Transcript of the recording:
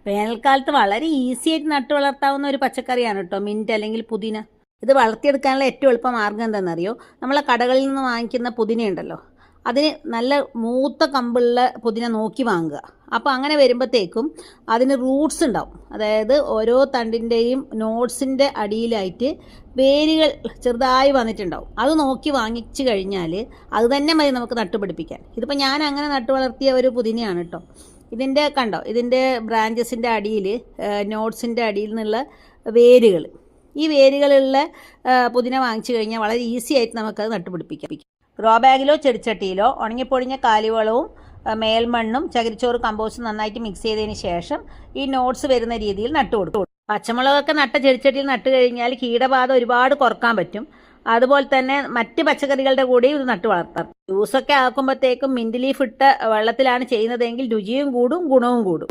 വേനൽക്കാലത്ത് വളരെ ഈസി ആയിട്ട് നട്ടു വളർത്താവുന്ന ഒരു പച്ചക്കറിയാണ് കേട്ടോ മിന്റ് അല്ലെങ്കിൽ പുതിന. ഇത് വളർത്തിയെടുക്കാനുള്ള ഏറ്റവും എളുപ്പ മാർഗ്ഗം എന്താണെന്നറിയോ? നമ്മളെ കടകളിൽ നിന്ന് വാങ്ങിക്കുന്ന പുതിനയുണ്ടല്ലോ, അതിന് നല്ല മൂത്ത കമ്പുള്ള പുതിന നോക്കി വാങ്ങുക. അപ്പോൾ അങ്ങനെ വരുമ്പോഴത്തേക്കും അതിന് റൂട്ട്സ് ഉണ്ടാവും. അതായത് ഓരോ തണ്ടിൻ്റെയും നോട്ട്സിൻ്റെ അടിയിലായിട്ട് വേരുകൾ ചെറുതായി വന്നിട്ടുണ്ടാവും. അത് നോക്കി വാങ്ങിച്ചു കഴിഞ്ഞാൽ അത് തന്നെ മതി നമുക്ക് നട്ടുപിടിപ്പിക്കാൻ. ഇതിപ്പോൾ ഞാൻ അങ്ങനെ നട്ടു വളർത്തിയ ഒരു പുതിനയാണ് കേട്ടോ. ഇതിൻ്റെ കണ്ടോ, ഇതിൻ്റെ ബ്രാഞ്ചസിൻ്റെ അടിയിൽ, നോട്ട്സിൻ്റെ അടിയിൽ നിന്നുള്ള വേരുകൾ, ഈ വേരുകളുള്ള പുതിന വാങ്ങിച്ചു കഴിഞ്ഞാൽ വളരെ ഈസി ആയിട്ട് നമുക്കത് നട്ടുപിടിപ്പിക്കാം. ഗ്രോ ബാഗിലോ ചെടിച്ചട്ടിയിലോ ഉണങ്ങിപ്പൊടിഞ്ഞ കാലിവളവും മേൽമണ്ണും ചകിരിച്ചോറ് കമ്പോസ്റ്റും നന്നായിട്ട് മിക്സ് ചെയ്തതിന് ശേഷം ഈ നോട്ട്സ് വരുന്ന രീതിയിൽ നട്ടു കൊടുക്കും. പച്ചമുളകൊക്കെ നട്ട ചെടിച്ചട്ടിയിൽ നട്ട് കഴിഞ്ഞാൽ കീടബാധ ഒരുപാട് കുറക്കാൻ പറ്റും. അതുപോലെ തന്നെ മറ്റ് പച്ചക്കറികളുടെ കൂടെ ഇത് നട്ടു വളർത്താം. ജ്യൂസൊക്കെ ആക്കുമ്പോഴത്തേക്കും മിന്റ് ലീഫ് ഇട്ട വെള്ളത്തിലാണ് ചെയ്യുന്നതെങ്കിൽ രുചിയും കൂടും, ഗുണവും കൂടും.